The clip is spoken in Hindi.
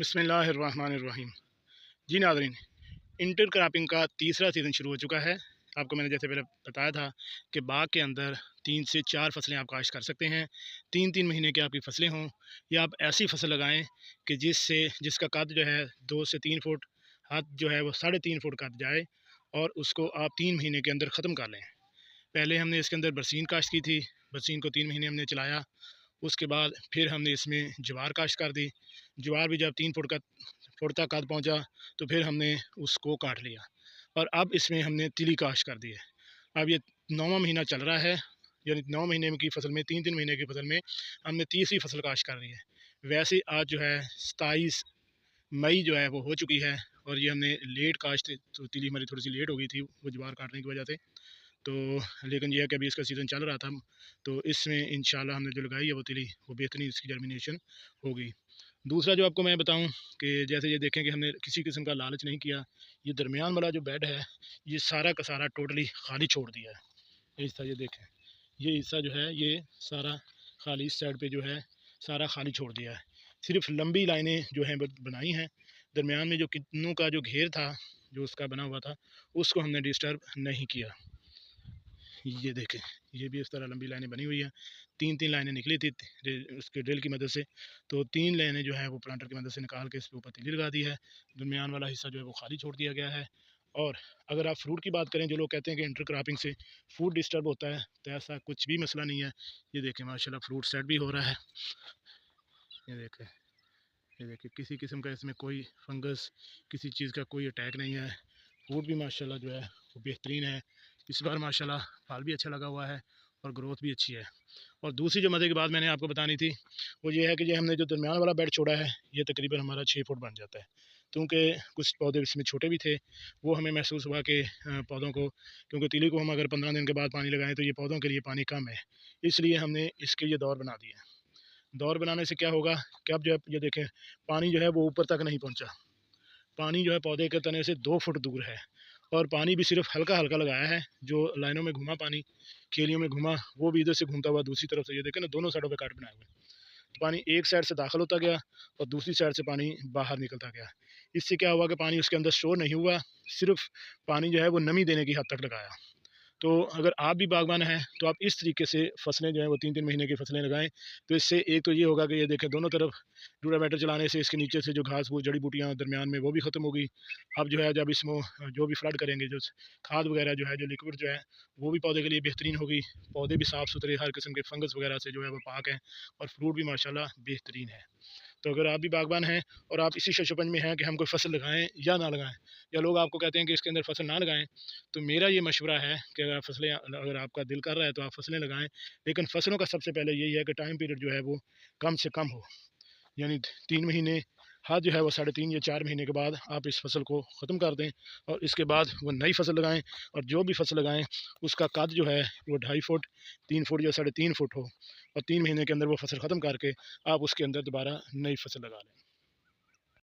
बिस्मिल्लाहिर्रहमानिर्रहीम। जी नाज़रीन, इंटर क्रॉपिंग का तीसरा सीज़न शुरू हो चुका है। आपको मैंने जैसे पहले बताया था कि बाग के अंदर 3 से 4 फसलें आप काश्त कर सकते हैं। 3-3 महीने की आपकी फसलें हों, या आप ऐसी फसल लगाएं कि जिसका कद जो है 2 से 3 फुट, हद जो है वो 3.5 फुट कद जाए, और उसको आप 3 महीने के अंदर ख़त्म कर लें। पहले हमने इसके अंदर बरसीन काश्त की थी। बरसीन को 3 महीने हमने चलाया। उसके बाद फिर हमने इसमें ज्वार काश्त कर दी। ज्वार भी जब 3 फुट तक कद पहुँचा तो फिर हमने उसको काट लिया, और अब इसमें हमने तिली काश्त कर दी है। अब ये 9वां महीना चल रहा है, यानी 9 महीने की फसल में 3-3 महीने की फसल में हमने तीसरी फसल काश्त कर दी है। वैसे आज जो है 27 मई जो है वो हो चुकी है, और ये हमने लेट काश्त, तो तिली हमारी थोड़ी सी लेट हो गई थी वो ज्वार काटने की वजह से। तो लेकिन यह है कि अभी इसका सीज़न चल रहा था, तो इसमें इंशाल्लाह हमने जो लगाई है वो तिली, वो बेहतरीन इसकी जर्मिनेशन होगी। दूसरा जो आपको मैं बताऊं कि जैसे ये देखें कि हमने किसी किस्म का लालच नहीं किया। ये दरमियान वाला जो बेड है, ये सारा का सारा टोटली खाली छोड़ दिया है। ये हिस्सा ये देखें, ये हिस्सा जो है ये सारा खाली, इस साइड पे जो है सारा खाली छोड़ दिया है। सिर्फ लंबी लाइनें जो हैं बनाई हैं। दरमियान में जो कितनों का जो घेर था, जो उसका बना हुआ था, उसको हमने डिस्टर्ब नहीं किया। ये देखें, ये भी इस तरह लंबी लाइनें बनी हुई हैं। 3-3 लाइनें निकली थी उसके ड्रिल की मदद से, तो 3 लाइनें जो है वो प्लांटर की मदद से निकाल के इसके ऊपर तिली लगा दी है। दरमियान वाला हिस्सा जो है वो खाली छोड़ दिया गया है। और अगर आप फ्रूट की बात करें, जो लोग कहते हैं कि इंटर क्रॉपिंग से फूड डिस्टर्ब होता है, तो ऐसा कुछ भी मसला नहीं है। ये देखें, माशाल्लाह फ्रूट सेट भी हो रहा है। ये देखें, ये देखिए, किसी किस्म का इसमें कोई फंगस, किसी चीज़ का कोई अटैक नहीं है। फूड भी माशाल्लाह जो है वो बेहतरीन है। इस बार माशाल्लाह फल भी अच्छा लगा हुआ है और ग्रोथ भी अच्छी है। और दूसरी जो मज़े की बात मैंने आपको बतानी थी, वो ये है कि ये हमने जो दरमियान वाला बेड छोड़ा है, ये तकरीबन हमारा 6 फुट बन जाता है। क्योंकि कुछ पौधे इसमें छोटे भी थे, वो हमें महसूस हुआ कि पौधों को, क्योंकि तिली को हम अगर 15 दिन के बाद पानी लगाएं तो ये पौधों के लिए पानी कम है, इसलिए हमने इसके लिए दौर बना दिया। दौर बनाने से क्या होगा कि अब जो है ये देखें, पानी जो है वो ऊपर तक नहीं पहुंचा। पानी जो है पौधे के तने से 2 फुट दूर है, और पानी भी सिर्फ हल्का हल्का लगाया है। जो लाइनों में घुमा पानी, केलियों में घुमा, वो भी इधर से घूमता हुआ दूसरी तरफ से, ये देखें ना, दोनों साइडों पे काट बनाए हुए। तो पानी एक साइड से दाखिल होता गया और दूसरी साइड से पानी बाहर निकलता गया। इससे क्या हुआ कि पानी उसके अंदर स्टोर नहीं हुआ, सिर्फ पानी जो है वो नमी देने की हद तक लगाया। तो अगर आप भी बागबान हैं तो आप इस तरीके से फसलें जो हैं वो 3-3 महीने की फसलें लगाएं। तो इससे एक तो ये होगा कि ये देखें, दोनों तरफ रूटावेटर चलाने से इसके नीचे से जो घास फूस जड़ी बूटियाँ दरमियान में वो भी ख़त्म होगी। अब जो है जब इसमें जो भी फ्लड करेंगे, जो खाद वगैरह जो है, जो लिक्विड जो है, वो भी पौधे के लिए बेहतरीन होगी। पौधे भी साफ़ सुथरे, हर किस्म के फंगस वगैरह से जो है वो पाक हैं, और फ्रूट भी माशाल्लाह बेहतरीन है। तो अगर आप भी बागबान हैं और आप इसी शशपंज में हैं कि हम कोई फसल लगाएं या ना लगाएं, या लोग आपको कहते हैं कि इसके अंदर फसल ना लगाएं, तो मेरा ये मशवरा है कि अगर आपका दिल कर रहा है तो आप फसलें लगाएं। लेकिन फसलों का सबसे पहले यही है कि टाइम पीरियड जो है वो कम से कम हो, यानी 3 महीने, हाँ जो है वो 3.5 या 4 महीने के बाद आप इस फसल को ख़त्म कर दें, और इसके बाद वो नई फसल लगाएं। और जो भी फसल लगाएं उसका कद जो है वो 2.5 फुट, 3 फुट या 3.5 फुट हो, और 3 महीने के अंदर वो फसल ख़त्म करके आप उसके अंदर दोबारा नई फसल लगा लें।